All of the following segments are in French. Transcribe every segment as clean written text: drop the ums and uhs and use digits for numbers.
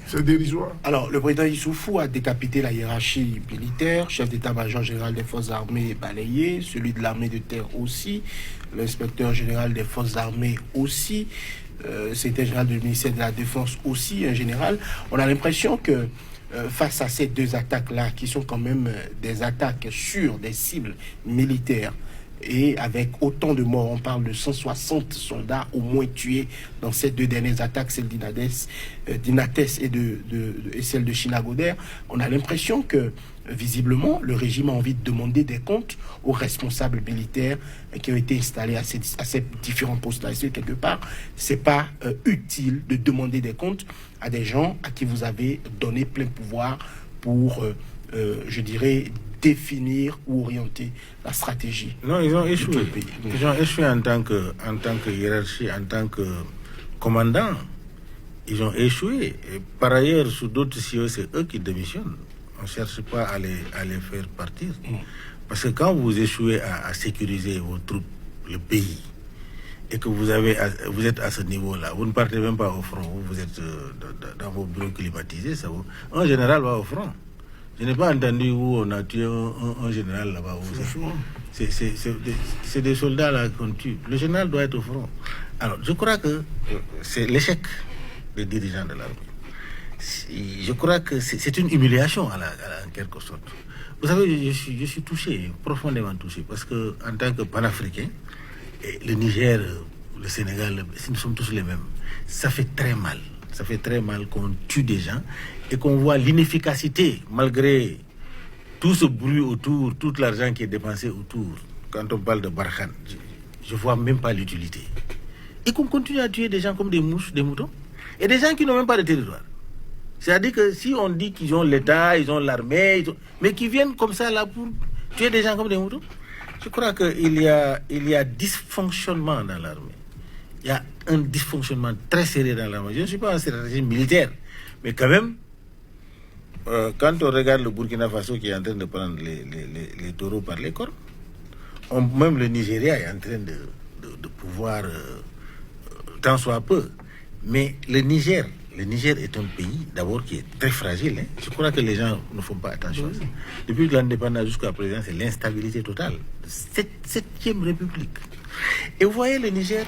C'est dérisoire. Alors, le président Issoufou a décapité la hiérarchie militaire, chef d'état-major général des forces armées balayé, celui de l'armée de terre aussi, l'inspecteur général des forces armées aussi, secrétaire général du ministère de la Défense aussi, en général. On a l'impression que face à ces deux attaques-là, qui sont quand même des attaques sur des cibles militaires, et avec autant de morts, on parle de 160 soldats au moins tués dans ces deux dernières attaques, celle d'Inates et celle de Chinagoder, on a l'impression que visiblement le régime a envie de demander des comptes aux responsables militaires qui ont été installés à ces différents postes-là. Et quelque part, c'est pas utile de demander des comptes à des gens à qui vous avez donné plein pouvoir pour, je dirais, définir ou orienter la stratégie. Non, ils ont échoué. Ils ont échoué en tant que hiérarchie, en tant que commandant. Ils ont échoué. Et par ailleurs, sous d'autres cieux, c'est eux qui démissionnent. On ne cherche pas à les faire partir. Parce que quand vous échouez à sécuriser vos troupes, le pays, et que vous êtes à ce niveau-là, vous ne partez même pas au front, vous êtes dans vos bureaux climatisés, en général, va au front. Je n'ai pas entendu où on a tué un général là-bas. C'est des soldats là qu'on tue. Le général doit être au front. Alors, je crois que c'est l'échec des dirigeants de l'armée. Je crois que c'est une humiliation en quelque sorte. Vous savez, je suis touché, profondément touché, parce que en tant que panafricain, le Niger, le Sénégal, nous sommes tous les mêmes. Ça fait très mal. Ça fait très mal qu'on tue des gens et qu'on voit l'inefficacité, malgré tout ce bruit autour, tout l'argent qui est dépensé autour. Quand on parle de Barkhane, je ne vois même pas l'utilité. Et qu'on continue à tuer des gens comme des mouches, des moutons, et des gens qui n'ont même pas de territoire. C'est-à-dire que si on dit qu'ils ont l'État, ils ont l'armée, mais qui viennent comme ça là pour tuer des gens comme des moutons, je crois qu'il y a dysfonctionnement dans l'armée. Il y a un dysfonctionnement très sérieux dans l'armée. Je ne suis pas un stratégie militaire, mais quand même, quand on regarde le Burkina Faso qui est en train de prendre les taureaux par les cornes, même le Nigeria est en train de pouvoir, tant soit peu. Mais le Niger est un pays d'abord qui est très fragile. Hein. Je crois que les gens ne font pas attention à ça. Depuis l'indépendance jusqu'à présent, c'est l'instabilité totale. Septième République. Et vous voyez, le Niger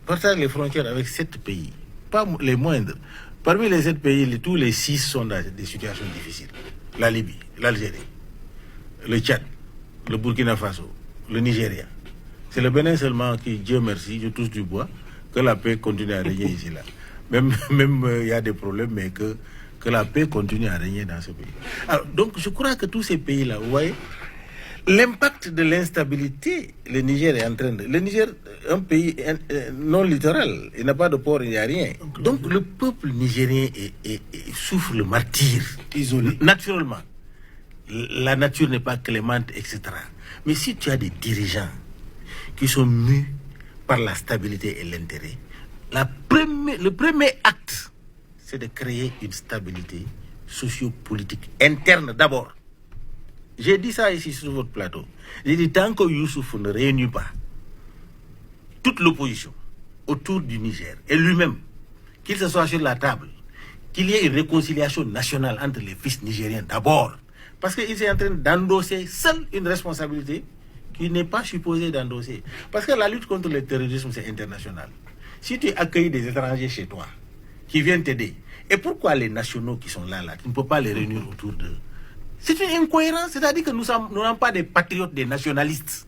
partage les frontières avec 7 pays, pas les moindres. Parmi les 7 pays, tous les 6 sont dans des situations difficiles. La Libye, l'Algérie, le Tchad, le Burkina Faso, le Nigeria. C'est le Bénin seulement qui, Dieu merci, je touche du bois, que la paix continue à régner ici là. Même il y a des problèmes, mais que la paix continue à régner dans ce pays. Alors, donc je crois que tous ces pays-là, vous voyez, l'impact de l'instabilité, le Niger est en train de... Le Niger, un pays non littoral, il n'a pas de port, il n'y a rien. Donc le peuple nigérien souffre le martyre, isolé. Naturellement, la nature n'est pas clémente, etc. Mais si tu as des dirigeants qui sont mus par la stabilité et l'intérêt, le premier acte, c'est de créer une stabilité socio-politique interne d'abord. J'ai dit ça ici sur votre plateau. J'ai dit tant que Youssouf ne réunit pas toute l'opposition autour du Niger et lui-même, qu'il se soit sur la table, qu'il y ait une réconciliation nationale entre les fils nigériens d'abord, parce qu'il est en train d'endosser seul une responsabilité qu'il n'est pas supposé d'endosser. Parce que la lutte contre le terrorisme, c'est international. Si tu accueilles des étrangers chez toi, qui viennent t'aider, et pourquoi les nationaux qui sont là, tu ne peux pas les réunir autour d'eux? C'est une incohérence, c'est-à-dire que nous n'avons pas des patriotes, des nationalistes.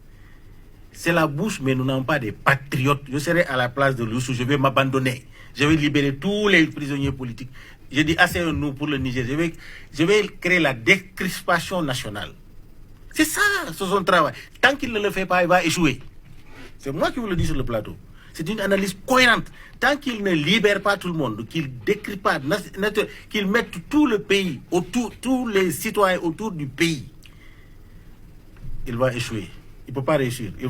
C'est la bouche, mais nous n'avons pas des patriotes. Je serai à la place de Youssou, je vais m'abandonner. Je vais libérer tous les prisonniers politiques. Je dis assez nous pour le Niger. Je vais créer la décrispation nationale. C'est ça, son travail. Tant qu'il ne le fait pas, il va échouer. C'est moi qui vous le dis sur le plateau. C'est une analyse cohérente. Tant qu'il ne libère pas tout le monde, qu'il ne décrit pas, qu'il mette tout le pays, tous les citoyens autour du pays, il va échouer. Il ne peut pas réussir. Il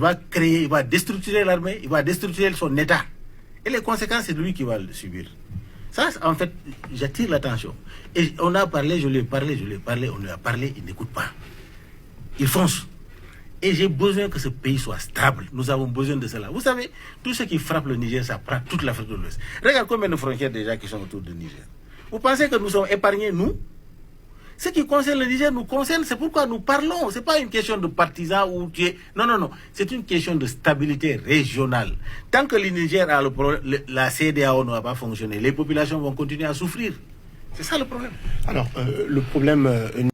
va déstructurer l'armée, il va déstructurer son État. Et les conséquences, c'est lui qui va le subir. Ça, en fait, j'attire l'attention. Et on a parlé, je lui ai parlé, on lui a parlé, il n'écoute pas. Il fonce. Et j'ai besoin que ce pays soit stable. Nous avons besoin de cela. Vous savez, tout ce qui frappe le Niger, ça frappe toute l'Afrique de l'Ouest. Regarde combien de frontières déjà qui sont autour du Niger. Vous pensez que nous sommes épargnés, nous? Ce qui concerne le Niger nous concerne, c'est pourquoi nous parlons. Ce n'est pas une question de partisans ou tu es... Non, non, non. C'est une question de stabilité régionale. Tant que le Niger a le problème, la CEDEAO ne va pas fonctionner, les populations vont continuer à souffrir. C'est ça le problème. Alors, le problème...